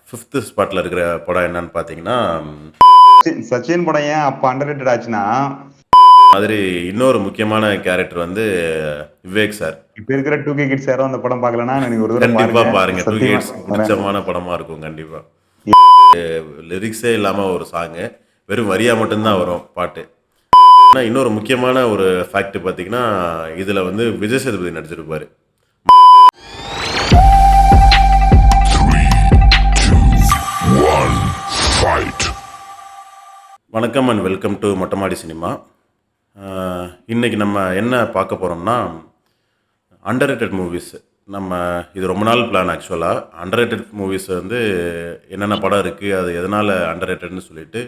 Fifth ஸ்பாட்ல இருக்கிற படம் என்னன்னு பார்த்தீங்கன்னா, சச்சின் படம் ஏன் அப்ப அண்டர் ரேட்டட் ஆச்சுன்னா, மாதிரி இன்னொரு முக்கியமான கேரக்டர் வந்து விவேக் சார். இப்ப இருக்கிற 2K கிட்ஸ் யாரும் அந்த படம் பார்க்கலன்னா நீங்க ஒரு தடவை கண்டிப்பா பாருங்க. பாருங்க. 2 சத்தியமா கிட்ஸ்க்கு சொல்றேன். பிடிச்சமான படமா இருக்கும் கண்டிப்பா. லிரிக்ஸே இல்லாம ஒரு சாங்கு. வெறும் வரியா மட்டும்தான் வரும் பாட்டு. ஆனா இன்னொரு முக்கியமான ஒரு ஃபேக்ட் பார்த்தீங்கன்னா, இதுல வந்து விஜய் சேதுபதி நடிச்சிருப்பாரு. வணக்கம் அண்ட் வெல்கம் டு மொட்டமாடி சினிமா. இன்னைக்கு நம்ம என்ன பார்க்க போறோம்னா, அண்டர்ரேட்டட் மூவிஸ். நம்ம இது ரொம்ப நாள் பிளான் ஆக்சுவலாக. அண்டர்ரேட்டட் மூவிஸ் வந்து என்னென்ன படம் இருக்குது, அது எதனால் அண்டர்ரேட்டட்னு சொல்லிட்டு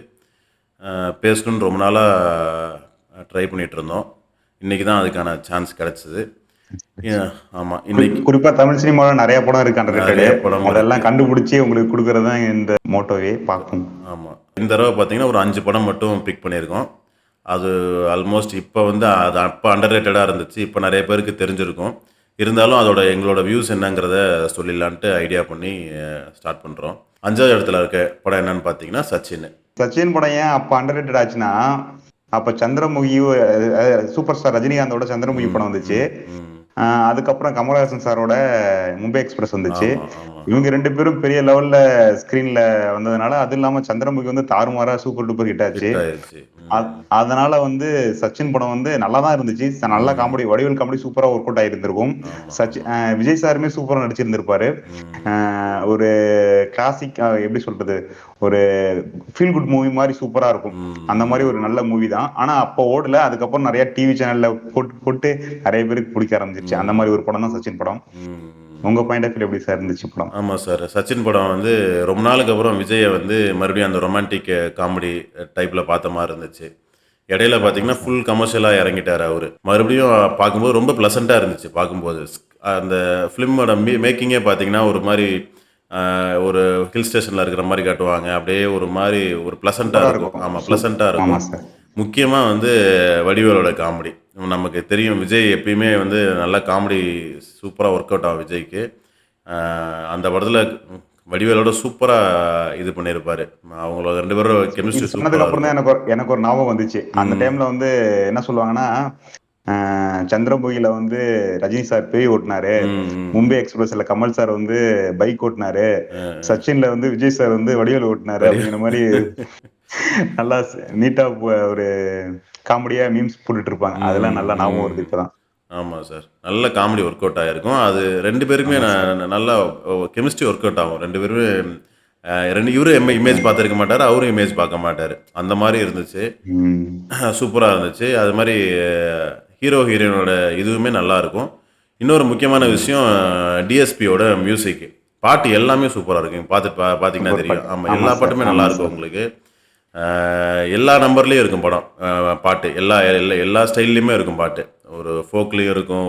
பேசணுன்னு ரொம்ப நாளாக ட்ரை பண்ணிகிட்டு இருந்தோம். இன்றைக்கி தான் அதுக்கான சான்ஸ் கிடச்சிது. ஆமாம், இன்னைக்கு குறிப்பா தமிழ் சினிமாவில் நிறைய படம் இருக்கு நிறைய அண்டர் படம் அதெல்லாம் இருக்கு. கண்டுபிடிச்சி உங்களுக்கு கொடுக்கறது தான் இந்த மோட்டோவே பார்க்கும். ஆமாம், இந்த தடவை பார்த்தீங்கன்னா ஒரு 5 படம் மட்டும் பிக் பண்ணியிருக்கோம். அது ஆல்மோஸ்ட் இப்போ வந்து அது அப்போ அண்டர்ரேட்டடாக இருந்துச்சு. இப்போ நிறைய பேருக்கு தெரிஞ்சிருக்கும். இருந்தாலும் எங்களோட வியூஸ் என்னங்கிறத சொல்லிடலான்ட்டு ஐடியா பண்ணி ஸ்டார்ட் பண்ணுறோம். 5வது இடத்துல இருக்க படம் என்னன்னு பார்த்தீங்கன்னா சச்சின். சச்சின் படம் ஏன் அப்ப அண்டர் ரேட்டட் ஆச்சுன்னா, அப்ப சந்திரமுகி சூப்பர் ஸ்டார் ரஜினிகாந்தோட சந்திரமுகி படம் வந்துச்சு. அதுக்கப்புறம் கமல்ஹாசன் சாரோட மும்பை எக்ஸ்பிரஸ் வந்துச்சு. இவங்க 2 பேரும் பெரிய லெவல்ல ஸ்கிரீன்ல வந்ததுனால, அது இல்லாம சந்திரமுகி வந்து தாறுமாறா சூப்பர் டூப்பர் ஹிட் ஆச்சு. அதனால வந்து சச்சின் படம் வந்து நல்லா தான் இருந்துச்சு. நல்ல காமெடி, வடிவேல் காமெடி சூப்பரா ஒர்க் அவுட் ஆயிருந்திருக்கும். விஜய் சாருமே சூப்பரா நடிச்சிருந்திருப்பாரு. ஒரு கிளாசிக், எப்படி சொல்றது, ஒரு ஃபீல் குட் மூவி மாதிரி சூப்பரா இருக்கும். அந்த மாதிரி ஒரு நல்ல மூவி தான். ஆனா அப்ப ஓடல. அதுக்கப்புறம் நிறைய டிவி சேனல்ல போட்டு நிறைய பேருக்கு பிடிக்க ஆரம்பிச்சிருச்சு. அந்த மாதிரி ஒரு படம் தான் சச்சின் படம். உங்க பாயிண்ட் ஆஃப் வியூ எப்படி சார் இருந்துச்சு படம்? ஆமாம் சார், சச்சின் படம் வந்து ரொம்ப நாளுக்கு அப்புறம் விஜயை வந்து மறுபடியும் அந்த ரொமான்டிக் காமெடி டைப்பில் பார்த்த மாதிரி இருந்துச்சு. இடையில பார்த்தீங்கன்னா ஃபுல் கமர்ஷியலாக இறங்கிட்டார் அவர். மறுபடியும் பார்க்கும்போது ரொம்ப ப்ளசண்ட்டாக இருந்துச்சு பார்க்கும்போது. அந்த ஃபிலிமோட மேக்கிங்கே பார்த்தீங்கன்னா ஒரு மாதிரி ஒரு ஹில் ஸ்டேஷனில் இருக்கிற மாதிரி காட்டுவாங்க. அப்படியே ஒரு மாதிரி ஒரு ப்ளசண்ட்டாக இருக்கும். ஆமாம், ப்ளசண்ட்டாக இருக்கும். முக்கியமாக வந்து வடிவேலோட காமெடி. நமக்கு தெரியும் விஜய் எப்பயுமே வந்து நல்லா காமெடி சூப்பராக ஒர்க் அவுட் ஆகும் விஜய்க்கு. அந்த படத்தில் வடிவேலோட சூப்பராக இது பண்ணியிருப்பாரு. அவங்களோட 2 பேரும் கெமிஸ்ட்ரி சொன்னதுக்கு அப்புறம் தான் எனக்கு ஒரு ஞாபகம் வந்துச்சு. அந்த டைம்ல வந்து என்ன சொல்லுவாங்கன்னா, சந்திரமுகில வந்து ரஜினி சார் பேய் ஓட்டினாரு, மும்பை எக்ஸ்பிரஸ்ல கமல் சார் வந்து பைக் ஓட்டினாரு, சச்சின்ல வந்து விஜய் சார் வந்து வடிவேல் ஓட்டினாரு அப்படிங்கிற மாதிரி நல்லா நீட்டா ஒரு காமெடியா மீம்ஸ் போட்டுட்டு இருப்பாங்க. அதெல்லாம் நல்லா ஞாபகம் வருது இப்பதான். ஆமாம் சார், நல்ல காமெடி ஒர்க் அவுட் ஆகிருக்கும். அது 2 பேருக்குமே நல்லா கெமிஸ்ட்ரி ஒர்க் அவுட் ஆகும். 2 பேருமே இவரும் இமேஜ் பார்த்துருக்க மாட்டார், அவரும் இமேஜ் பார்க்க மாட்டார். அந்த மாதிரி இருந்துச்சு. சூப்பராக இருந்துச்சு. அது மாதிரி ஹீரோ ஹீரோயினோட இதுவுமே நல்லாயிருக்கும். இன்னொரு முக்கியமான விஷயம், டிஎஸ்பியோட மியூசிக். பாட்டு எல்லாமே சூப்பராக இருக்கும். பார்த்தீங்கன்னா தெரியும். ஆமாம், எல்லா பாட்டுமே நல்லாயிருக்கும் உங்களுக்கு. எல்லா நம்பர்லேயும் இருக்கும் படம். பாட்டு எல்லா ஸ்டைல்லையுமே இருக்கும் பாட்டு. ஒரு ஃபோக்லேயும் இருக்கும்.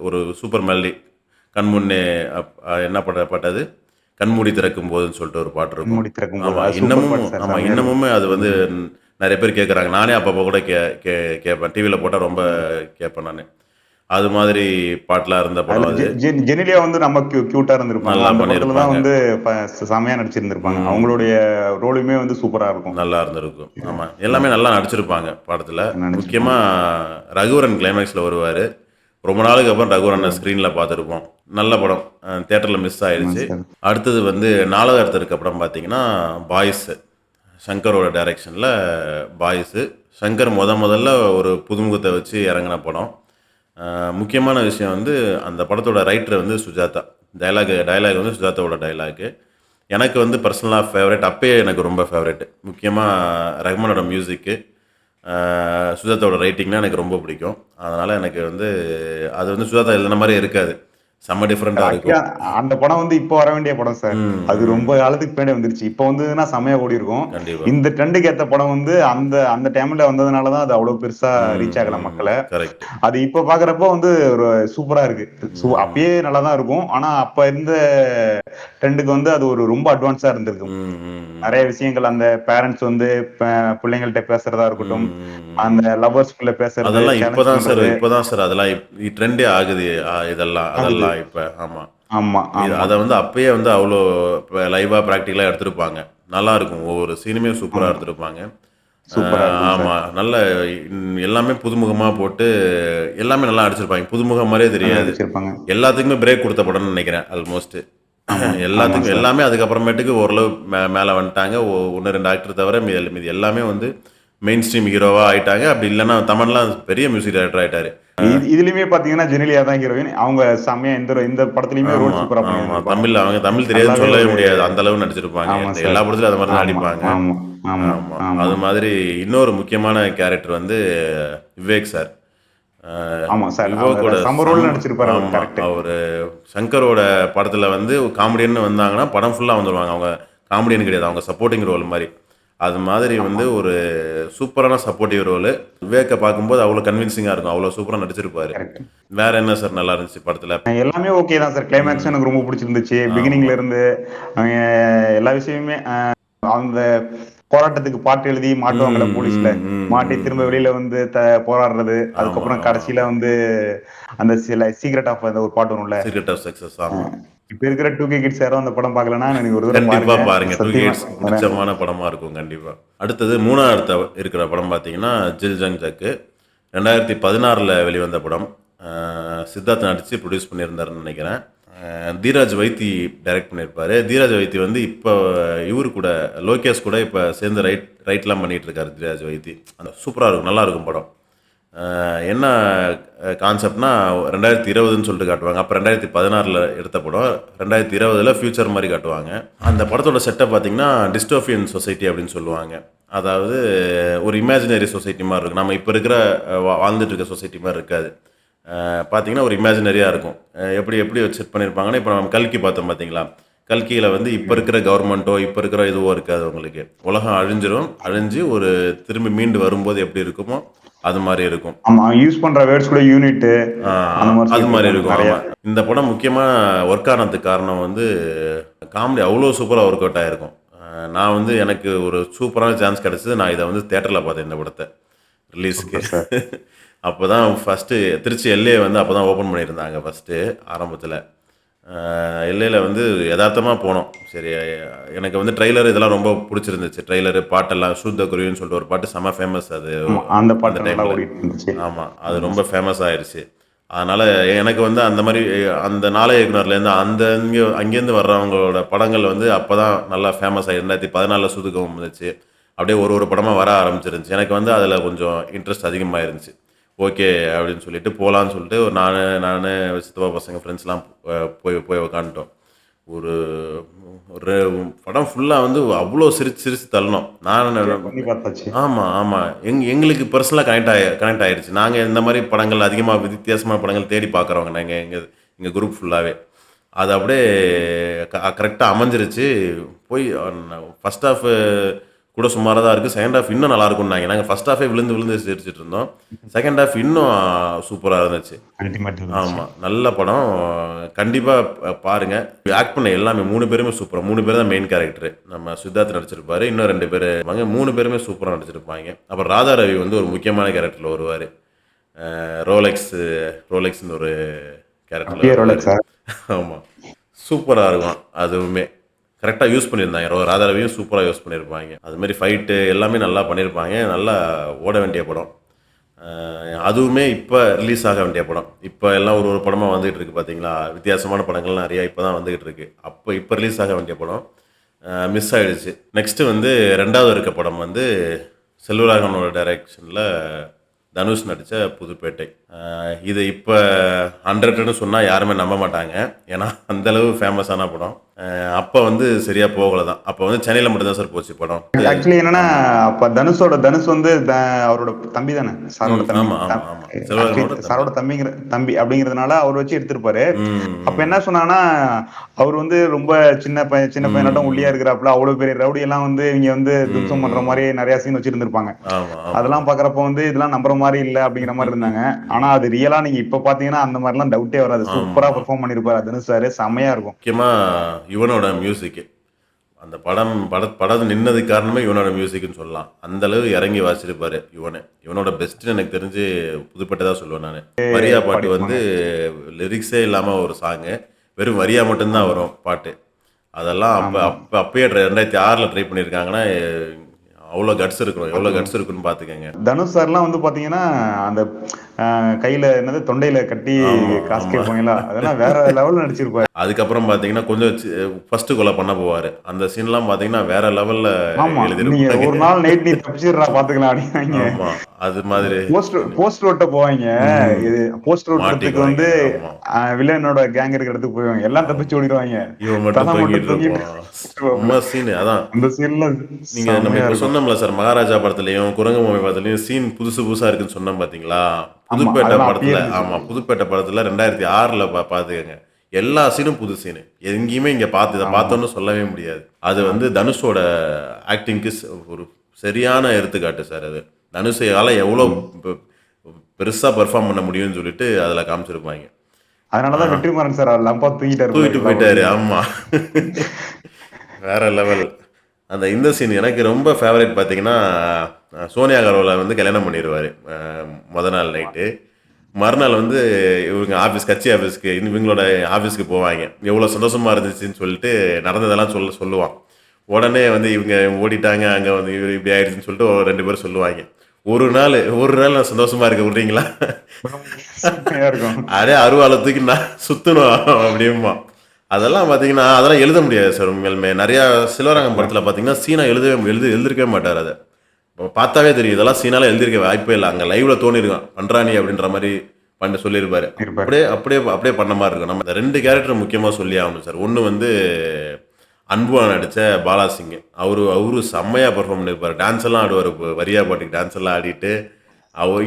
ஒரு சூப்பர் மெலடி. கண்முன்னே என்ன பாட்டது, கண்மூடி திறக்கும் போதுன்னு சொல்லிட்டு ஒரு பாட்டு இருக்கும். ஆமாம், இன்னமுமே அது வந்து நிறைய பேர் கேட்குறாங்க. நானே அப்பப்போ கூட கேட்பேன். டிவியில் போட்டால் ரொம்ப கேட்பேன் நான். அது மாதிரி பாட்டுலாம் இருந்த படம் அது. ஜெனிலியா வந்து நம்ம கியூட்டா இருந்திருப்பாங்க. அந்த படத்துல தான் வந்து செமையா நடிச்சிருந்திருப்பாங்க. அவங்களுடைய ரோலுமே வந்து சூப்பரா இருக்கும். நல்லா இருந்திருக்கும். ஆமா, எல்லாமே நல்லா நடிச்சிருப்பாங்க படத்துல. முக்கியமா ரகுவரன் கிளைமேக்ஸ்ல வருவாரு. ரொம்ப நாளுக்கு அப்புறம் ரகுவரன் ஸ்கிரீன்ல பார்த்துருப்போம். நல்ல படம். தியேட்டர்ல மிஸ் ஆயிடுச்சு. அடுத்தது வந்து 4வது இடத்துல இருக்க படம் பார்த்தீங்கன்னா பாய்ஸ். சங்கரோட டைரக்ஷன்ல பாய்ஸ். சங்கர் முதல்ல ஒரு புதுமுகத்தை வச்சு இறங்கின படம். முக்கியமான விஷயம் வந்து அந்த படத்தோட ரைட்டர் வந்து சுஜாதா. டைலாக் வந்து சுஜாதாவோட டைலாக்கு. எனக்கு வந்து பர்சனலாக ஃபேவரட். அப்பயே எனக்கு ரொம்ப ஃபேவரெட்டு. முக்கியமாக ரஹ்மானோட மியூசிக்கு, சுஜாதாவோட ரைட்டிங்னா எனக்கு ரொம்ப பிடிக்கும். அதனால் எனக்கு வந்து அது வந்து சுஜாதா எழுதின மாதிரி இருக்காது. செம்ம டிஃப்ரெண்டா இருக்கும். அந்த படம் வந்து இப்போ வர வேண்டிய படம் சார். அது ரொம்ப காலத்துக்கு பின்னாடி வந்துருச்சு. இப்போ வந்ததுன்னா செமையா ஓடி இருக்கும். இந்த ட்ரெண்டுக்கு ஏத்த படம் வந்து அந்த டைம்ல வந்ததுனாலதான் அது அவ்வளவு பெருசா ரீச் ஆகல மக்களை. அது இப்ப பாக்குறப்ப வந்து ஒரு சூப்பரா இருக்கு. அப்பயே நல்லா தான் இருக்கும். ஆனா அப்ப இருந்த ட்ரெண்டுக்கு வந்து அது ஒரு ரொம்ப அட்வான்ஸா இருந்திருக்கும். நிறைய விஷயங்கள் அந்த பேரண்ட்ஸ் வந்து பிள்ளைங்கள்ட்ட பேசுறதா இருக்கட்டும், அந்த லவர்ஸ்குள்ள பேசுறது, அதெல்லாம் இப்பதான் சார் அதெல்லாம் ட்ரெண்டே ஆகுது. இதெல்லாம் இப்ப. ஆமா, ஆமா ஆமா. அத வந்து அப்பயே வந்து அவ்வளோ லைவா பிராக்டிகலா எடுத்திருப்பாங்க. நல்லாருக்கும். ஒவ்வொரு சீனுமே சூப்பரா ஆமா. எடுத்திருப்பாங்க. சூப்பரா இருக்கும் ஆமா. சார். நல்ல எல்லாமே புதுமுகமா போட்டு எல்லாமே நல்லா நடிச்சிருப்பாங்க. புதுமுகம் மாரியே நல்லா தெரியாது. நடிச்சிருப்பாங்க. எல்லாத்துக்குமே பிரேக் குடுத்த படம்னு நெனைக்கிறேன் ஆல்மோஸ்ட். ஆமா, ஆமா எல்லாத்துக்கும் சார். எல்லாமே அதுக்கப்புறமேட்டுக்கு ஓரளவு மேல வந்துட்டாங்க. 1, 2 ஆக்டர் தவிர மீதி எல்லாமே வந்து மெயின் ஸ்ட்ரீம் ஹீரோவா ஆயிட்டாங்க. அப்படி இல்லன்னா தமன்லாம் பெரிய மியூசிக் டைரக்டர் ஆயிட்டாரு. இதுலயுமே பாத்தீங்கன்னா ஜெனிலியா தான் ஹீரோயின். அவங்க செம்மையா இந்த படத்துலயுமே ரோல் ஆமா, சூப்பரா ஆமா. பண்ணியிருந்திருப்பாங்க. தமிழ்ல அவங்க தமிழ் தெரியாதுன்னு நல்லாவே சொல்லவே ஒரு முடியாது. அந்த அளவு நடிச்சிருப்பாங்க. ஆமா சார். எல்லா படத்துலயும் அது மாரி தான் ஆமா, நடிப்பாங்க. ஆமா, ஆமா, ஆமா. ஆமா. அது மாதிரி இன்னொரு முக்கியமான கேரக்டர் வந்து விவேக் சார். அ ஆமா சார். விவேக்கோட அந்த சம்மர் ரோல்ல நடிச்சிருப்பாரு அவரு. ஆமா. கரெக்ட். அவரு சங்கரோட படத்துல வந்து காமெடியன்னு வந்தாங்கன்னா, படம் ஃபுல்லா வந்துருவாங்க. அவங்க காமெடியன் கிடையாது. அவங்க சப்போர்ட்டிங் ரோல் மாரி. அது மாதிரி ஆமா. வந்து ஒரு சூப்பரான சப்போர்ட்டிவ் ரோலு. விவேக்க பார்க்கும்போது அவ்வளோ கன்வின்சிங்கா இருக்கும். அவ்வளோ சூப்பரா நடிச்சிருப்பாரு. கரெக்ட். வேற என்ன சார் நல்லா இருந்துச்சு படத்துல? எல்லாமே ஓகே தான் சார். கிளைமேக்ஸ் ம். எனக்கு ரொம்ப புடிச்சிருந்துச்சு. ஆமா. பிகினிங்ல இருந்து அவிங்க எல்லா விஷயமுமே அந்த போராட்டத்துக்கு பாட்டு எழுதி மாட்டுவாங்கல்ல ம், போலீஸ்ல. ம், ம், மாட்டி ம், திரும்ப ம். வெளியில வந்து போராடுறது. ஆமா, அதுக்கப்புறம் ஆமா, கடைசியில ஆமா. வந்து அந்த சில சீக்ரெட் ஆஃப் அந்த ஒரு பாட்டு வரும்ல. சீக்ரெட் ஆஃப் சக்சஸ் ஆமா. இப்ப இருக்கிற 2கே கிட்ஸ் யாரும் அந்த படம் பார்க்கலன்னா, நீங்க ஒரு தடவ கண்டிப்பா பாருங்க. பாருங்க. 2 சத்தியமா. கேட்ஸ் புடிச்சமான படமா இருக்கும் கண்டிப்பா. அடுத்தது 3வது இருக்கிற படம் பார்த்தீங்கன்னா, ஜில் ஜங் ஜக்கு. 2016ல வெளிவந்த படம். சித்தார்த் நடிச்சு ப்ரொடியூஸ் பண்ணியிருந்தாருன்னு நெனைக்கிறேன். தீராஜ் வைத்தி டைரக்ட் பண்ணியிருப்பாரு. தீராஜ் வைத்தி வந்து இப்போ இவரு கூட லோகேஷ் கூட இப்ப சேர்ந்து ரைட்லாம் பண்ணிட்டு இருக்காரு தீராஜ் வைத்தி. அந்த சூப்பரா இருக்கும். நல்லாருக்கும் படம். என்ன கான்செப்ட்னா 2020ன்னு சொல்லிட்டு காட்டுவாங்க. அப்ப 2016ல எடுத்த படம். 2020ல ஃபியூச்சர் மாரி காட்டுவாங்க. அந்த படத்தோட செட்டப் பார்த்தீங்கன்னா, டிஸ்டோபியன் சொசைட்டி அப்படின்னு சொல்லுவாங்க. அதாவது ஒரு இமேஜினரி சொசைட்டி மாரி இருக்கும். நம்ம இப்ப இருக்கிற வாழ்ந்துட்டு இருக்க சொசைட்டி மாரி இருக்காது. பார்த்தீங்கன்னா, ஒரு இமேஜினரியா இருக்கும். எப்படி எப்படி செட் பண்ணியிருப்பாங்கன்னா, இப்ப நம்ம கல்கி பார்த்தோம் பார்த்தீங்களா? கல்கியில வந்து இப்ப ம். இருக்கிற கவர்மெண்ட்டோ, இப்ப இருக்கிற இதுவோ இருக்காது உங்களுக்கு. உலகம் அழிஞ்சிரும். அழிஞ்சு ஒரு திரும்பி மீண்டு வரும்போது எப்படி இருக்குமோ, அது மாரி இருக்கும். ஆமா. யூஸ் பண்ற வேர்ட்ஸ் கூட யூனிட்டு ஆ அந்த மாரி அது சொல்லிட்டு மாரி இருப்பாங்க இருக்கும். நெறைய. ஆமா. இந்த படம் முக்கியமா ஒர்க் ஆனதுக்கு காரணம் வந்து, காமெடி அவ்ளோ சூப்பரா ஒர்க் அவுட் ஆயிருக்கும். நான் வந்து எனக்கு ஒரு சூப்பரான சான்ஸ் கிடைச்சது. நான் இத வந்து தியேட்டர்ல பார்த்தேன் இந்த படத்த. ரிலீஸ்க்கு. Super sir. அப்பதான் ஃபர்ஸ்ட்டு திருச்சி எல்ஏ வந்து அப்பதான் ஓப்பன் பண்ணியிருந்தாங்க ஃபர்ஸ்ட்டு ஆரம்பத்துல. எல்ஏல வந்து எதார்த்தமா போனோம். சரி எனக்கு வந்து ட்ரெய்லர் இதெல்லாம் ரொம்ப புடிச்சிருந்துச்சு. ட்ரெய்லரு, பாட்டெல்லாம் "ஷூட் த குருவின்னு" சொல்லிட்டு ஒரு பாட்டு செம்ம ஃபேமஸ் அது ஆமா. அந்த அந்த பாட்டு நல்லா டைம்ல. ஓடிட்டு இருந்துச்சு. ஆமா. அது ஆமா ரொம்ப சார். ஃபேமஸ் ஆயிருச்சு. அதனால எனக்கு வந்து அந்த மாரி அந்த நாள இயக்குனர்லேருந்து அந்த அங்கேருந்து வர்றவங்களோட படங்கள் வந்து அப்பதான் நல்லா ஃபேமஸ் ஆயி 2014ல சூதுகவும் வந்துச்சு. அப்படியே ஒரு ஒரு படமா வர ஆரம்பிச்சிருந்துச்சு. எனக்கு வந்து அதில கொஞ்சம் இன்ட்ரெஸ்ட் அதிகமா இருந்துச்சு. ஓகே அப்படின்னு சொல்லிட்டு போலான்னு சொல்லிட்டு ஒரு நானு சித்தப்பா பசங்க ஃப்ரெண்ட்ஸ்லாம் போய் போய் உக்காந்துட்டோம். ஒரு ஒரு படம் ஃபுல்லா வந்து அவ்ளோ சிரிச்சு சிரிச்சு தள்ளினோம். என்ஜாய் பண்ணி பார்த்தாச்சு. ஆமா, ஆமா. எங்களுக்கு பர்சனலா கனெக்ட் ஆயிருச்சு. நாங்க இந்த மாரி படங்கள் அதிகமா வித்தியாசமான படங்கள் தேடி பார்க்குறவங்க நாங்க எங்க எங்க குரூப் ஃபுல்லாவே. அது அப்படியே கரெக்ட்டா அமைஞ்சிருச்சு. போய் ஃபர்ஸ்ட் ஹாஃப் கூட சுமாரா தான் இருக்கு. செகண்ட் ஹாஃப் இன்னும் நல்லா இருக்கும்னாங்க. நாங்க ஃபர்ஸ்ட் ஹாஃபே விழுந்து விழுந்து சிரிச்சுட்டு இருந்தோம். செகண்ட் ஹாஃப் இன்னும் சூப்பரா இருந்துச்சு. அல்டிமேட் இருந்துச்சு. ஆமா. நல்ல படம். கண்டிப்பா பாருங்க. ஆக்ட் பண்ண எல்லாமே 3 பேருமே சூப்பரா 3 பேர் தான் மெயின் கேரக்டரு. நம்ம சித்தார்த் நடிச்சிருப்பாரு. இன்னும் 2 பேரு இருப்பாங்க. 3 பேருமே சூப்பரா நடிச்சிருப்பாய்ங்க. அப்புறம் ராதா ரவி வந்து ஒரு முக்கியமான கேரக்டர்ல வருவாரு. ரோலெக்ஸ் ரோலெக்ஸ்ன்னு ஒரு கேரக்டர்ல அப்பயே வருவாரு. ரோலக்ஸா? ஆமா. சூப்பரா இருக்கும் அதுவுமே. கரெக்ட்டா யூஸ் பண்ணியிருந்தாங்க. ராதா ரவியும் சூப்பரா யூஸ் பண்ணியிருப்பாய்ங்க. அது மாரி ஃபைட்டு எல்லாமே நல்லா பண்ணியிருப்பாங்க. நல்லா ஓட வேண்டிய படம். அதுவுமே இப்ப ரிலீஸ் ஆக வேண்டிய படம். இப்ப எல்லாம் ஒரு ஒரு படமா வந்துகிட்டு இருக்கு பார்த்தீங்களா? வித்தியாசமான படங்கள் நெறைய இப்ப தான் வந்துகிட்டு இருக்கு. இப்ப ரிலீஸ் ஆக வேண்டிய படம். மிஸ் ஆயிடுச்சு. நெக்ஸ்ட் வந்து 2வது இருக்க படம் வந்து செல்வராகவனோட டைரக்ஷன்ல தனுஷ் நடிச்ச புதுப்பேட்டை. இது இப்ப 100ன்னு சொன்னா யாருமே நம்ப மாட்டாங்க. ஏன்னா, அந்த அளவு ஃபேமஸான படம். அப்ப வந்து சரியா போகல தான். அப்ப வந்து சென்னையில மட்டும் தான் சார் போச்சு படம். ஆக்சுவலி என்னன்னா, ஆமா. அப்ப தனுஷ் வந்து அவரோட தம்பி தானே? சாரோட தம்பி. ஆமா, ஆமா, ஆமா. ஆக்சுவலி செல்வராகவனோட தம்பி. சாரோட தம்பி அப்படிங்கிறதுனால அவர் வச்சு எடுத்திருப்பாரு. ம், அப்ப ம், என்ன சொன்னாங்கன்னா, அவர் வந்து ரொம்ப சின்ன பையனாட்டம் ஒல்லியா ம். இருக்கிறாப்புல, அவ்வளவு பெரிய ரவுடி எல்லாம் வந்து இவங்க வந்து ம், தும்சம் பண்ற ம். மாரி நெறைய சீன் வச்சிருந்திருப்பாங்க. ஆமா, ஆமா. அதெல்லாம் பாக்குறப்ப வந்து இதெல்லாம் நம்புற மாரி இல்ல அப்படிங்கிற மாரி இருந்தாங்க. ஆனா அது ரியலா நீங்க இப்ப பாத்தீங்கன்னா அந்த மாரிலாம் டவுட்டே வராது. சூப்பரா ஆமா. பெர்ஃபார்ம் பண்ணிருப்பாரு தனுஷ் சார். செம்மையா இருக்கும். முக்கியமா யுவனோட மியூசிக். அந்த படம் நின்னதுக்கு காரணமே யுவனோட மியூசிக்ன்னு சொல்லலாம். அந்த அளவு இறங்கி வாசிச்சிருப்பாரு யுவனு. யுவனோட பெஸ்ட்ன்னு எனக்கு தெரிஞ்சு புதுப்பேட்டை தான் சொல்லுவேன் நானு. மரியா பாட்டு வந்து பாடியிருப்பாங்க. லிரிக்ஸே இல்லாம ஒரு சாங்கு. வெறும் வரியா மட்டும்தான் ஆமா வரும் பாட்டு. அதெல்லாம் ஆமா அப்பயே 2006ல் ட்ரை பண்ணியிருக்காங்கன்னா, அவ்வளோ கட்ஸ் இருக்கணும். எவ்வளோ பாத்துக்கோங்க. கட்ஸ் இருக்குன்னு பார்த்துக்கங்க. தனுஷ் சார்லாம் வந்து பாத்தீங்கன்னா அந்த கையில என்னது தொண்டையில கட்டி ஆமா, காசு ஆமா. கேட்பாங்களா அதெல்லாம் வேற லெவல்ல நடிச்சிருப்பாரு. அதுக்கப்புறம் பார்த்தீங்கன்னா, கொஞ்சம் ஃபர்ஸ்ட் கொலை பண்ண போவாரு. அந்த சீன்லாம் பார்த்தீங்கன்னா, வேற லெவல்ல ஆமா நீங்க எழுதியிருப்பாங்க. ஒரு நாள் நைட் நீ தப்பிச்சிடுறா பாத்துக்கலாம் அப்படின்னாங்க. ஆமா. அது மாதிரி போஸ்டர் ஒட்ட போவாங்க. ம். இது போஸ்டர் ஒட்டுறதுக்கு மாட்டிக்குவாய்ங்க. வந்து ஆமா. வில்லனோட கேங் இருக்கிற இடத்துக்கு போவாங்க. எல்லாம் ஆமா. தப்பிச்சு ஓடிடுவாங்க. இவன் மட்டும் தல மட்டும் தொங்கிட்டு தொங்கிட்டு இருப்பான். இருப்பாப்புல. செம்ம சீனு. அதான். அந்த சீன்ல நீங்க நம்ம செம்மையா இப்ப இருக்கும். சொன்னோம்ல சார், மகாராஜா படத்துலயும், குரங்கு பொம்மை படத்துலயும் சீன் புதுசு புதுசா இருக்குன்னு சொன்னோம் பார்த்தீங்களா? ஆமா புதுப்பேட்டை அதெல்லாம் அப்பயே படத்துல இருந்துச்சு. ஆமா. புதுப்பேட்டை படத்துல 2006ல பார்த்துக்கங்க. எல்லா சீனும் புது சீனு. எங்கேயுமே இங்க இத ஆமா பார்த்தோம்னு சொல்லவே முடியாது. அது வந்து ஆமா தனுஷோட ஆக்டிங்க்கு ஒரு சரியான எடுத்துக்காட்டு சார் அது. தனுஷால எவ்வளோ ஆமா. பெ பெருசா பெர்ஃபார்ம் பண்ண முடியும்னு சொல்லிட்டு அதுல காமிச்சிருப்பாய்ங்க. ஆ அதனாலதான் வெற்றிமாறன் சார் லம்பா தூக்கிட்டாரு போல தூக்கிட்டு எல்லா போயிட்டாரு. படத்துலயும். ஆமா. வேற லெவல். இந்த சீன் எனக்கு ரொம்ப ஃபேவரைட் பார்த்தீங்கன்னா, சோனியா அகர்வால வந்து கல்யாணம் பண்ணிருவாரு. மொத நாள் நைட்டு. மறுநாள் வந்து இவங்க கட்சி ஆஃபீஸ்க்கு இவங்களோட ஆஃபீஸ்க்கு போவாய்ங்க. எவ்வளோ சந்தோஷமா இருந்துச்சுன்னு சொல்லிட்டு நடந்ததெல்லாம் சொல்லுவான். உடனே வந்து இவங்க ஓடிட்டாங்க, அங்க வந்து இவரு இப்படி ஆயிடுச்சுன்னு சொல்லிட்டு 2 பேரும் சொல்லுவாய்ங்க. ஒரு நாள் நான் சந்தோஷமா இருக்க விடுறீங்களா? செம்மையா இருக்கும். அப்படியே அருவாள தூக்கி நான் சுத்தணும் அப்படிம்பான். அதெல்லாம் பார்த்தீங்கன்னா, அதெல்லாம் எழுத முடியாது சார் உண்மையாலுமே. நெறையா சிலவரங்கம் கரெக்ட் தான். படத்துல பார்த்தீங்கன்னா, சீனா எழுதியிருக்கவே மாட்டாரு அத. பார்த்தாவே தெரியும். இதெல்லாம் சீனால எழுதியிருக்க வாய்ப்பே இல்ல. அங்க லைவ்ல தோணியிருக்கும். பண்றா நீ அப்படின்ற மாரி சொல்லியிருப்பாரு. இருப்பாரு. அப்படியே பண்ண மாரி இருக்கும். நம்ம இந்த 2 கேரக்டர் முக்கியமா சொல்லியே ஆகணும் சார். ஒண்ணு வந்து அன்புவா நடிச்ச பாலாசிங். அவரு செம்மையா பெர்ஃபார்ம் பண்ணியிருப்பாரு. டான்ஸ் எல்லாம் ஆடுவாரு. வரியா பாட்டுக்கு டான்ஸ் எல்லாம் ஆடிட்டு,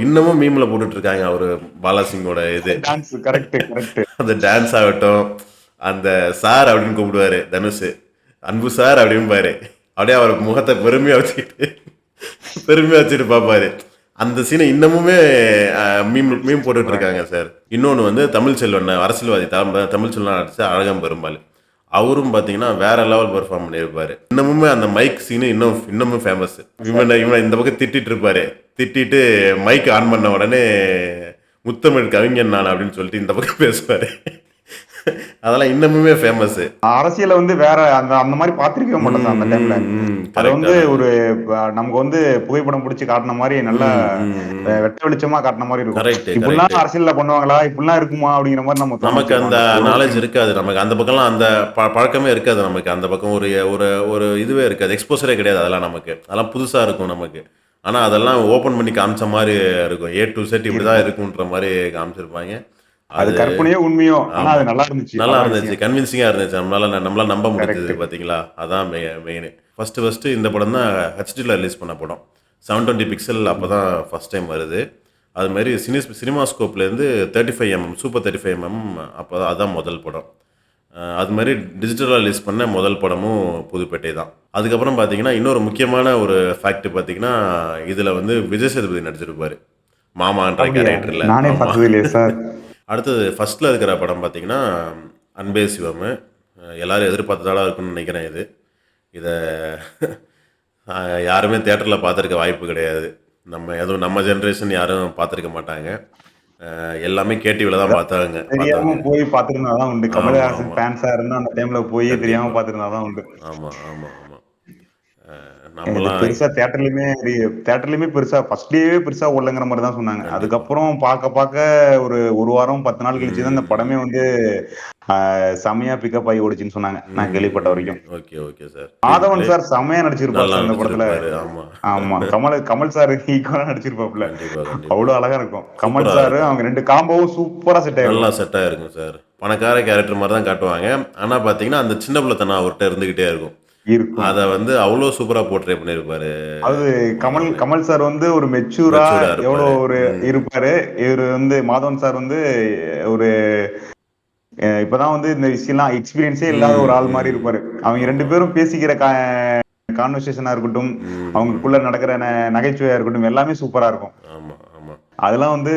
இன்னமும் மீம்ல போட்டுட்டு இருக்காங்க அவரு பாலாசிங்கோட இது. Dance correct correct. அந்த டான்ஸ் ஆகட்டும், அந்த சார் அப்படின்னு கூப்பிடுவாரு தனுஷ். அன்பு சார் அப்படிம்பாரு. அப்படியே அவர் முகத்தை பெருமையா வச்சுட்டு பார்ப்பாரு. அந்த சீனை இன்னமுமே மீம் போட்டுட்டு சொல்றாங்க. இருக்காங்க சார். இன்னொன்று வந்து தமிழ்ச்செல்வன் அரசியல்வாதி தமிழ்ச்செல்வன் நடிச்ச அழகம் பெருமாள். அவரும் பார்த்தீங்கன்னா வேற லெவல் பெர்ஃபார்ம் பண்ணியிருப்பாரு. இன்னமுமே அந்த மைக் சீனு இன்னமும் ஃபேமஸ். இவன் இந்த பக்கம் திட்டிட்டு இருப்பாரு. திட்டிட்டு மைக் ஆன் பண்ண உடனே முத்தமிழ் கவிஞன் நான் அப்படின்னு சொல்லிட்டு இந்த பக்கம் பேசுவாரு. அதெல்லாம் இன்னமுமே ஃபேமஸ். அரசியல வந்து வேற அந்த அந்த மாதிரி பார்த்திருக்கவே மாட்டோம் சார் அந்த டைம்ல. அத வந்து கரெக்டான. ஒரு நமக்கு வந்து புகைப்படம் புடிச்சு காட்டுன மாரி நல்லா ம், ம், ம். வெட்ட வெளிச்சமா காட்டுன மாரி இருக்கும். Correct, correct. இப்படிலாம் அரசியல்ல பண்ணுவாங்களா? இப்படிலாம் இருக்குமா? அப்படிங்கிற மாரி நம்ம தோண நமக்கு வச்சிரும் அந்த அந்த ஒரு ஒரு நாலேட்ஜ் சீன். இருக்காது. நமக்கு அந்த பக்கம்லாம் அந்த பழக்கமே இருக்காது நமக்கு. அந்த பக்கம் ஒரு ஒரு ஒரு இதுவே இருக்காது. எக்ஸ்போஷரே கிடையாது அதெல்லாம் நமக்கு. அதெல்லாம் புதுசா இருக்கும் நமக்கு. ஆனா அதெல்லாம் ஓப்பன் பண்ணி காமிச்ச மாரி இருக்கும். ஏ டூ இசட் இப்படி தான் இருக்கும். இருக்குன்ற மாரி காமிச்சிருப்பாய்ங்க. அது அது கற்பனையோ உண்மையோ. ஆனா ஆமா. அது நல்லா இருந்துச்சு. நல்லா படம் இருந்துச்சு. விஷயம். கன்வின்சிங்கா இருந்துச்சு. நம்மளால நம்ப முடிஞ்சது கரெக்ட். பார்த்தீங்களா? அதான் மெயினு. ஃபர்ஸ்ட்டு இந்த படம் தான் ஹெச்டில ரிலீஸ் பண்ண படம். 720 பிக்சல் அப்பதான் ஃபர்ஸ்ட் டைம் வருது. அது மாரி சினிமாஸ்கோப்லேருந்து 35 சூப்பர் 35 அதான் முதல் படம். அது மாரி டிஜிட்டலா ரிலீஸ் பண்ண முதல் படமும் புதுப்பேட்டை தான். அதுக்கப்புறம் பார்த்தீங்கன்னா, இன்னொரு முக்கியமான ஒரு ஃபேக்ட் பார்த்தீங்கன்னா, இதுல வந்து விஜய் சேதுபதி நடிச்சிருப்பாரு. மாமான்ற அப்படியா? கேரக்டர்ல. நானே ஆமா. பார்த்தது இல்லையே சார். அடுத்தது ஃபர்ஸ்ட்ல இருக்கிற படம் பார்த்தீங்கன்னா, அன்பே சிவம். எல்லாரும் எதிர்பார்த்ததா இருக்கும்னு நினைக்கிறேன் இது. இத யாருமே தியேட்டர்ல பார்த்துருக்க வாய்ப்பு கிடையாது. அதுவும் நம்ம ஜெனரேஷன் யாரும் பார்த்துருக்க மாட்டாங்க. எல்லாமே கேடிவில தான் தெரியாம பார்த்தாங்க. போய் பார்த்திருந்தா தான் உண்டு. ஆமா, கமலஹாசன் ஆமா. ஃபேன்ஸா இருந்தா அந்த டைம்ல போய் தெரியாம கண்டிப்பா. பார்த்திருந்தா தான் உண்டு. ஆமா, ஆமா, ஆமா. இது நம்மலாம் பெருசா தியேட்டர்லயுமே பெருசா ஃபர்ஸ்ட் டேவே பெருசா ஓடலங்கிற மாரி தான் சொன்னாங்க. கண்டிப்பா. அதுக்கப்புறம் பார்க்க ஒரு 1 வாரம் 10 நாள் கழிச்சு தான் இந்த ம். படமே வந்து செமையா பிக்கப் ஆகி ஓடுச்சுன்னு சொன்னாங்க. நான் கேள்விப்பட்ட வரைக்கும். Okay, okay sir. Screen Madhavan play sir செமையா நடிச்சிருப்பார் நல்லா சார் இந்த படத்துல. நடிச்சிருப்பாரு. ஆமா. ஆமா. கமல் சார் ஈக்குவலா நடிச்சிருப்பாப்ல. கண்டிப்பா, கண்டிப்பா. அவ்வளோ அழகா இருக்கும். கமல் சூப்பரா சார் இருக்கும். அவங்க 2 காம்போவும் சூப்பரா செட் நல்லா ஆயிருக்கும். செட் ஆயிருக்கும் சார். பணக்கார கேரக்டர் மாரி தான் காட்டுவாங்க. ஆனா பார்த்தீங்கன்னா, அந்த சின்ன பிள்ளைத்தனம் அவர்ட்ட இருந்துகிட்டே இருக்கும். இருக்கும். அத வந்து அவ்ளோ சூப்பரா போர்ட்ரே பண்ணியிருப்பாரு. அது மாதவன். கமல் சார் வந்து ஒரு மெச்சூரா மெச்சூர்டா எவ்வளோ இருப்பாரு. ஒரு ம். இருப்பாரு. இவரு வந்து மாதவன் சார் வந்து ஒரு இப்பதான் வந்து இந்த விஷயம்லாம் எக்ஸ்பீரியன்ஸே இல்லாத ம், ஒரு ஆள் மாரி ம். இருப்பாரு. அவங்க 2 ஆமா. பேரும் பேசிக்கிற கான்வர்சேஷனா இருக்கட்டும், ம். அவங்களுக்குள்ள நடக்கிற நகைச்சுவையா இருக்கட்டும், எல்லாமே சூப்பரா இருக்கும். ஆமா, ஆமா. அதெல்லாம் வந்து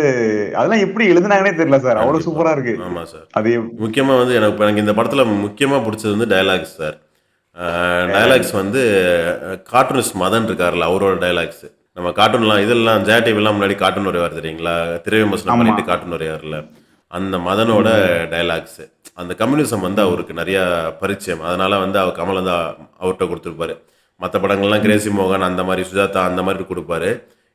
அதெல்லாம் எப்படி எழுதுனாங்கன்னே தெரியல சார். அவ்வளோ கண்டிப்பா. சூப்பரா இருக்கு. ஆமா சார். அது முக்கியமா வந்து எனக்கு இந்த படத்துல முக்கியமா புடிச்சது வந்து டயலாக்ஸ் சார். Dialogues dialogues. வந்து கார்ட்டூனிஸ்ட் மதன் இருக்கார்ல, அவரோட டயலாக்ஸ். நம்ம கார்ட்டூன்லாம் இதெல்லாம் ஜெயா டிவிலாம் முன்னாடி கார்ட்டூன் வரைவார் தெரியுங்களா? திரை விமர்சனம் ஆமா. பண்ணிட்டு கார்ட்டூன் வரைவார்ல. அந்த மதனோட ம். டயலாக்ஸ். அந்த கம்யூனிசம் வந்து ம். அவருக்கு நெறையா பரிச்சயம். அதனால வந்து கமல் வந்து அவர்ட்ட குடுத்துருப்பாரு. மத்த படங்கள்லாம் ம். கிரேஸி மோகன் அந்த மாரி, சுஜாதா அந்த மாரி குடுப்பாரு.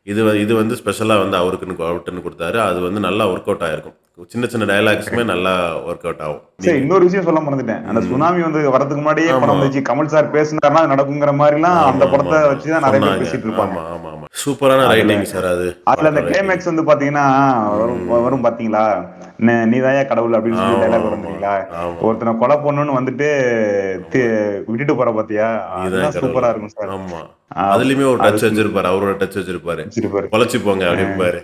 இது வந்து ஸ்பெஷலா வந்து அவர்ட்டன்னு குடுத்தாரு. அது வந்து நல்லா ஒர்க் அவுட் ஆயிருக்கும். சின்ன சின்ன டயலாக்ஸுமே கரெக்ட். நல்லா ஒர்க் அவுட் ஆகும். சரி, நீங்க இன்னொரு விஷயம் சொல்ல மறந்துட்டேன். அந்த ம். சுனாமி வந்து வரதுக்கு முன்னாடியே படம் ஆமா. வந்துச்சு. கமல் சார் பேசினாருன்னா அது நடக்குங்கிற மாரிலாம் அந்த ஆமா, ஆமா, படத்த ஆமா. வச்சு தான் நெறைய பேர் சொன்னாங்க. பேசிட்டு இருப்பாங்க. ஆமா, ஆமா, ஆமா. சூப்பரான அதுல ரைட்டிங் சார் அது. அதுல அந்த படத்தோட ரைட்டிங். கிளைமேக்ஸ் வந்து பாத்தீங்கன்னா, வரும் ம். வரும் பாத்தீங்களா? "நீதான்யா கடவுள்" அப்படின்னு சொல்லி ஆமா, டயலாக் வரும் ஆமா, தெரியுங்களா? ஆமா, ஒருத்தன கொலை பண்ணணும்னு வந்துட்டு தி ஆமா. விட்டுட்டு போற பாத்தியா? நீ தான் அதெல்லாம் கடவுள். சூப்பரா இருக்கும் சார். ஆமா. அப் அதுலயுமே ஒரு அது டச் வச்சிருப்பாரு. அவரோட டச் வச்சிருப்பாரு. வச்சிருப்பாரு. பொழச்சு போங்க அ அப்படிம்பாரு.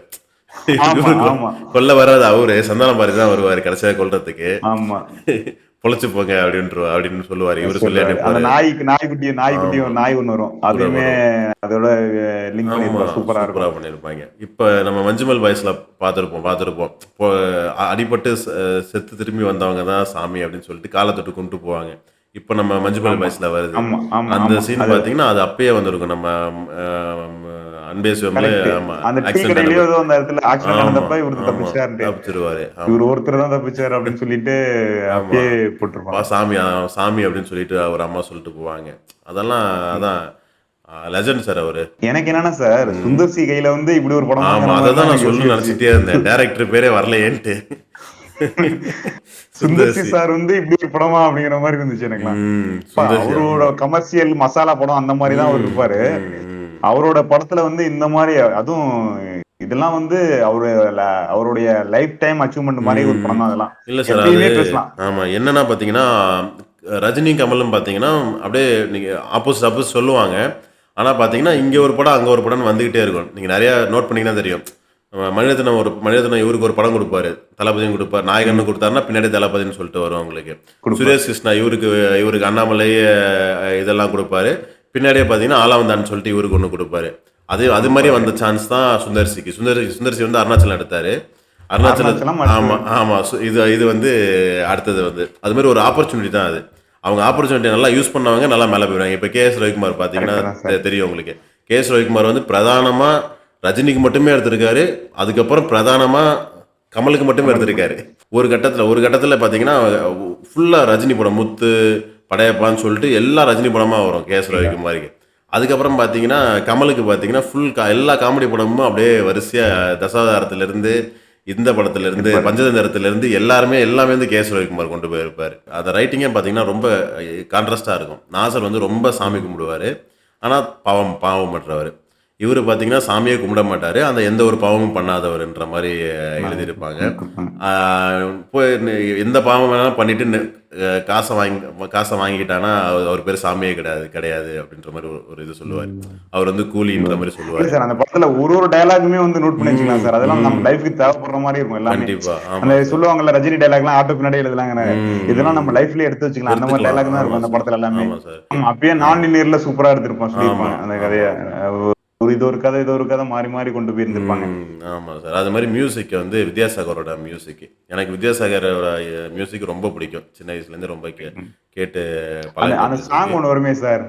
ஆமா, இவரு ஆமா, கொல்ல வராது அவரு. சந்தானம் பாரதி தான் வருவாரு கடைசியா கொல்றதுக்கு. ஆமா. பொழச்சு போங்க அப்படின்னு சொல்லுவாரு. இவரு சொல்லி சொல்லுவாரு. அந்த அனுப்புவாரு. நாய்க்குட்டியும் ஆமா. நாய் ஒண்ணு வரும். வரும், அதையுமே வரும். அதோட லிங்க் ஆமா. பண்ணியிருப்பாரு. சூப்பரா சூப்பரா இருக்கும். பண்ணியிருப்பாய்ங்க. இப்ப நம்ம மஞ்சுமல் பாய்ஸ்ல பார்த்திருப்போம். இப்போ அடிபட்டு செத்து திரும்பி வந்தவங்க தான் சாமி அப்படின்னு சொல்லிட்டு கால தொட்டு கும்பிட்டு போவாங்க. இப்ப நம்ம மஞ்சுமல் ஆமா, பாய்ஸ்ல வருது. ஆமா, ஆமா, அந்த ஆமா. சீன் அது பார்த்தீங்கன்னா, அது அப்பயே வந்திருக்கும். நம்ம அ அன்பே சிவம்ல கரெக்ட். ஆமா. அந்த டீ ஆக்சிடென்ட் கடையிலயோ ஆனப்ப ஏதோ அந்த இடத்துல ஆக்சிடென்ட் ஆமா, நடந்தப்ப இவரு ஆமா. தப்பிச்சிட்டாருன்ட்டு. தப்பிச்சுருவாரு. இவரு ஆமா, ஒருத்தர் தான் தப்பிச்சாரு அப்படின்னு சொல்லிட்டு ஆமா. அப்பயே போட்டுருப்பாங்க. சாமி சாமி அப்படின்னு சொல்லிட்டு அவர் அம்மா சொல்லிட்டு போவாங்க. அதெல்லாம் அதான் லெஜண்ட் சார் அவரு. எனக்கு என்னன்னா சார், ம். சுந்தர் சி கையில வந்து இப்படி ஒரு ஆமா. படமாங்கிற மாரி தான் அததான் நான் எனக்கு சொல்லணும்னு யோசிச்சிருச்சு. நெனச்சுட்டே இருந்தேன். டைரக்டர் பேரே வரலையேன்ட்டு. சுந்தர் சி சுந்தர்சி. சார் வந்து இப்படி ஒரு படமா அப்படிங்கிற மாரி இருந்துச்சு எனக்கெல்லாம். சுந்தர்சி. அவரோட ஆமா. கமர்ஷியல் மசாலா படம் அந்த மாரி தான் அவரு ம், இருப்பாரு. ம், ம். அவரோட படத்துல வந்து இந்த மாரி அதுவும் இதெல்லாம் வந்து அவரு ல அவருடைய லைஃப் டைம் அச்சீவ்மென்ட் மாரி ஒரு ம். படம் தான் அதெல்லாம். இல்ல சார். அது எப்பயுமே பேசலாம். ஆமா. என்னன்னா பார்த்தீங்கன்னா, ரஜினி, கமலும் பார்த்தீங்கன்னா, அப்படியே நீங்க ஆப்போசிட் சொல்லுவாங்க. ஆனா பார்த்தீங்கன்னா, இங்க ஒரு படம், அங்க ஒரு படம்னு வந்துகிட்டே இருக்கும். நீங்க நெறையா நோட் பண்ணீங்கன்னா தெரியும். மணிரத்னம் இவருக்கு ஒரு படம் குடுப்பாரு. தளபதியும் குடுப்பாரு. நாயகன்னு ம். குடுத்தாருன்னா, பின்னாடி தளபதின்னு சொல்லிட்டு வரும் உங்களுக்கு. குடுப்பாரு. சுரேஷ் கிருஷ்ணா இவருக்கு அண்ணாமலை இதெல்லாம் குடுப்பாரு. பின்னாடியே பார்த்தீங்கன்னா, ஆளவந்தான்னு சொல்லிட்டு இவருக்கு ஒண்ணு குடுப்பாரு. அது மாரி குடுப்பாரு. வந்த சான்ஸ் தான் சுந்தர்சிக்கு. சுந்தர்சி வந்து அருணாச்சலம் எடுத்தாரு. அருணாச்சலம் அடுத்து ஆமா, ஆமா. இது இது வந்து அடுத்தது வந்து அது மாரி ஒரு ஆப்பர்ச்சுனிட்டி தான் அது. அவங்க ஆப்பர்ச்சுனிட்டிய நல்லா யூஸ் பண்ணவங்க நல்லா மேல போயிருவாங்க. இப்ப கே.எஸ். ரவிக்குமார் பார்த்தீங்கன்னா, கரெக்ட் தான் சார். தெரியும் உங்களுக்கு. கே.எஸ். ரவிக்குமார் வந்து பிரதானமா ரஜினிக்கு மட்டுமே எடுத்திருக்காரு. அதுக்கப்புறம் பிரதானமா கமலுக்கு மட்டுமே கமலுக்கு எடுத்திருக்காரு. மட்டும். ஒரு கட்டத்தில பார்த்தீங்கன்னா, ஃபுல்லா ரஜினி படம். முத்து, படையப்பான்னு சொல்லிட்டு எல்லாம் ரஜினி படமா வரும் கே.எஸ். இல்ல. ரவிக்குமாருக்கு. அதுக்கப்புறம் பார்த்தீங்கன்னா, கமலுக்கு பார்த்தீங்கன்னா, எல்லா காமெடி படமும் அப்படியே வரிசையா தசாவதாரத்திலிருந்து இந்த படத்திலிருந்து, இருப்பாரு. பஞ்சதந்திரத்திலிருந்து எல்லாமே வந்து கே.எஸ். ரவிக்குமார் கொண்டு போயிருப்பாரு. அந்த ரைட்டிங்கே பார்த்தீங்கன்னா, ரொம்ப கான்ட்ராஸ்ட்டா இருக்கும். நாசர் வந்து ரொம்ப சாமி ம். கும்பிடுவாரு. ஆனா, பாவமற்றவரு. இவரு பார்த்தீங்கன்னா, சாமியே கும்பிட மாட்டாரு. அந்த எந்த ஒரு பாவமும் பண்ணாதவருன்ற மாரி நான் எழுதியிருப்பாங்க. குடுப்பாங்க. ஆ போய் எந்த பாவம் வேணாலும் பண்ணிட்டு காச வாங்கிக்கிட்டான்னா, அவர் பேரு சாமியே கிடையாது அப்படின்ற மாரி ஒரு ஒரு இது சொல்லுவாரு. ம். அவர் வந்து கூலின்ற ம். மாரி இல்ல சொல்லுவாரு. சார், அந்த படத்துல ஒரு டயலாக்குமே வந்து நோட் பண்ணி வச்சுக்கலாம் ம், சார். அதெல்லாம் நம்ம ம். லைஃப்க்கு தேவைப்படுற மாரி இருக்கும் எல்லாமே. கண்டிப்பா. ஆமா அந்த சார். சொல்லுவாங்கல்ல ரஜினி டயலாக்லாம் ஆட்டோ பின்னாடியே எழுதலாங்கன்னு. ம், இதெல்லாம் நம்ம ம். லைஃப்லயே எடுத்து வச்சுக்கலாம். அந்த மாரி எடுத்துக்கலாம். டயலாக் தான் ஆமா இருக்கும் அந்த சார். படத்துல எல்லாமே. ஆமா சார். ஆமா, அப்பயே நான் ஆமா. லீனியர்ல சூப்பரா எடுத்திருப்பான் ஆமா, சொல்லியிருப்பாங்க அந்த கதைய. ஆமா. அ இது ஒரு கதை மாறி மாறி கொண்டு போயிருந்திருப்பாங்க. ஆமா சார். அது மாரி மியூசிக் வந்து வித்யாசாகரோட மியூசிக். எனக்கு வித்யாசாகரோட மியூசிக் ரொம்ப பிடிக்கும். சின்ன வயசுலேருந்து ரொம்ப ம். கேட்டு அந்த பழகுன அந்த மியூசிக். சாங் ஒண்ணு வருமே சார்.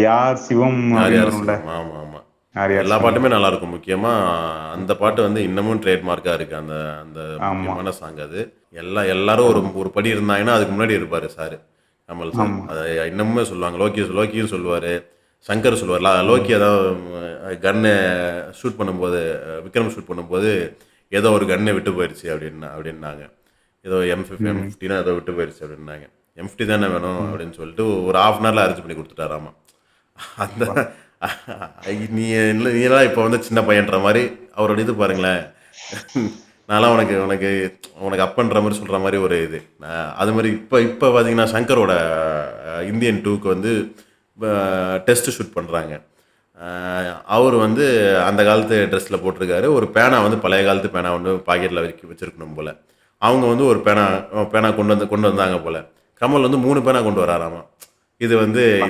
யார் சிவம் யார் அப்படின்னு யார் வரும்ல. சிவம். ஆமா, ஆமா. யார் யார் எல்லா சிவம். பாட்டுமே நல்லாயிருக்கும். முக்கியமா அந்த பாட்டு வந்து இன்னமும் ட்ரேட்மார்க்கா இருக்கு. அந்த அந்த ஆமா, முக்கியமான சாங் அது. எல்லாரும் ஒரு ஆமா, ஒரு படி இருந்தாங்கன்னா, அதுக்கு முன்னாடி இருப்பாரு சாரு. கமல் சார். ஆமா. அத இன்னமுமே சொல்லுவாங்க. லோக்கியும் சொல்லுவாரு. சங்கர் சொல்லுவாரு. லோக்கி ம். ஏதாவது கன்ன ஷூட் பண்ணும்போது, விக்ரம் ஷூட் பண்ணும்போது, ஏதோ ஒரு கன்னு விட்டு போயிருச்சு அப்படின்னாங்க. ஏதோ ம். M50னோ ஏதோ விட்டு போயிருச்சு அப்படின்னாங்க. M50 தானே வேணும் ம். அப்படின்னு சொல்லிட்டு ஒரு 1/2 அன் ஹவர்ல அரேஞ்ச் பண்ணி குடுத்துட்டாராமா. அந்த அப்பா! நீ எல்லாம் இப்ப வந்து சின்ன பையன்ற மாரி அவரோட இது பாருங்களேன். நான்லாம் உனக்கு உனக்கு உனக்கு அப்பன்ற மாரி சொல்ற மாரி ஒரு இது. அது மாரி இப்ப இப்ப பார்த்தீங்கன்னா, சங்கரோட இந்தியன் 2க்கு வந்து டெஸ்ட் ஷூட் பண்றாங்க. அ அவரு வந்து அந்த காலத்து ட்ரெஸ்ல போட்டிருக்காரு. ஒரு பேனா வந்து பழைய காலத்து பேனா ஒண்ணு பாக்கெட்ல வச்சிருக்கணும் போல. அவங்க வந்து ஒரு பேனா கொண்டு வந்தாங்க போல. கமல் வந்து 3 பேனா கொண்டு வராராமா. இது வந்து அப்பா!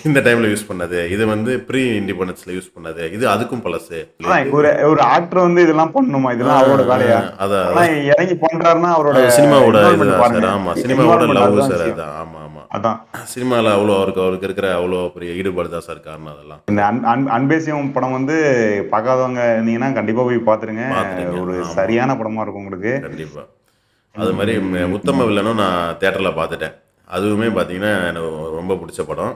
இந்த டைம்ல யூஸ் பண்ணது. இது வந்து ப்ரீ இண்டிபெண்டன்ஸ்ல யூஸ் பண்ணது. இது அதுக்கும் பழசு அதான் சொல்லிட்டு ஒரு ஒரு ஆக்டர் வந்து இதெல்லாம் பண்ணணுமா? ஆ, இதெல்லாம் அவரோட ஆ வேலையா? அதான், ஆனா அதான். இறங்கி பண்றாருன்னா அவரோட அது சினிமாவோட இன்வால்வ்மென்ட் இதுதான் பாருங்க. சார். ஆமா. சினிமாவோட இன்வால்வ்மென்ட் லவ் அதுதான் சார் விஷயம். அதுதான். ஆமா, ஆமா. அதான் சினிமாவில் அவருக்கு இருக்கிற அவ்வளோ பெரிய ஈடுபாடு தான் சார் காரணம் அதெல்லாம். இந்த அன்பேசியம் படம் வந்து பார்க்காதவங்க இருந்தீங்கன்னா கண்டிப்பா போய் பாத்துருங்க. பார்த்துட்டீங்க. ஒரு ஆமாம், சரியான படமா இருக்கும் உங்களுக்கு. கண்டிப்பாக. அது மாதிரி உத்தம வில்லனும் நான் தேட்டரில் பார்த்துட்டேன். அதுவுமே பார்த்தீங்கன்னா எனக்கு ரொம்ப பிடிச்ச படம்.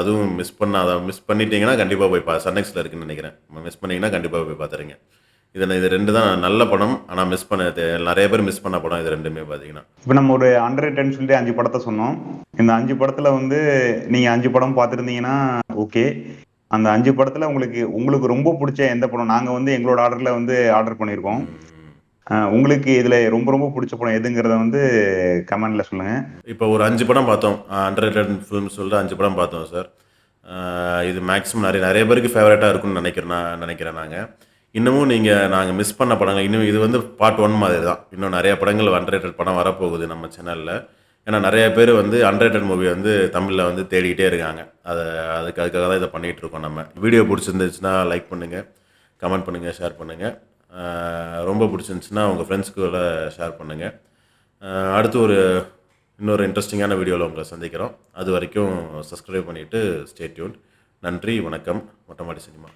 அதுவும் மிஸ் பண்ணிட்டீங்கன்னா கண்டிப்பாக போய் சன்நெக்ஸில் இருக்குன்னு நினைக்கிறேன். மிஸ் பண்ணீங்கன்னா கண்டிப்பாக போய் பார்த்துருங்க. இது 2 தான் நல்ல படம். ஆனால் நிறைய பேர் மிஸ் பண்ண படம் இது 2மே பார்த்தீங்கன்னா. இப்ப நம்ம ஒரு அண்டர் ரேட்டட்னு சொல்லிட்டு 5 படத்தை சொன்னோம். இந்த 5 படத்துல வந்து நீங்க 5 படம் பார்த்திருந்தீங்கன்னா ஓகே. அந்த 5 படத்துல உங்களுக்கு ரொம்ப பிடிச்ச எந்த படம்? நாங்க வந்து எங்களோட ஆர்டர்ல வந்து ஆர்டர் பண்ணியிருக்கோம். உங்களுக்கு இதுல ரொம்ப ரொம்ப பிடிச்ச படம் எதுங்கிறத வந்து கமெண்ட்ல சொல்லுங்க. இப்போ ஒரு 5 படம் பார்த்தோம். அண்டர் ரேட்டட் ஃபிலிம்ஸ் சொல்லிட்டு 5 படம் பார்த்தோம் சார். இது மேக்ஸிமம் நிறைய பேருக்கு ஃபேவரட்டாக இருக்கும்னு நினைக்கிறேன் நாங்கள். இன்னமும் நாங்கள் மிஸ் பண்ண படங்கள் இன்னும் இது வந்து பார்ட் 1 மாதிரி தான். இன்னும் நிறைய படங்கள் அண்டர் ரேட்டட் படம் வரப்போகுது நம்ம சேனலில். ஏன்னா நிறைய பேர் வந்து அண்டர் ரேட்டட் மூவி வந்து தமிழில் வந்து தேடிக்கிட்டே இருக்காங்க. அதுக்காக தான் இதை பண்ணிகிட்டு இருக்கோம் நம்ம. வீடியோ பிடிச்சிருந்துச்சுன்னா லைக் பண்ணுங்கள், கமெண்ட் பண்ணுங்கள், ஷேர் பண்ணுங்கள். ரொம்ப பிடிச்சிருந்துச்சுன்னா உங்கள் ஃப்ரெண்ட்ஸ்க்குள்ள ஷேர் பண்ணுங்கள். அடுத்து இன்னொரு இன்ட்ரெஸ்டிங்கான வீடியோவில் உங்களை சந்திக்கிறோம். அது வரைக்கும் சப்ஸ்கிரைப் பண்ணிவிட்டு ஸ்டே டியூன்ட். நன்றி, வணக்கம். மொட்டை மாடி சினிமா.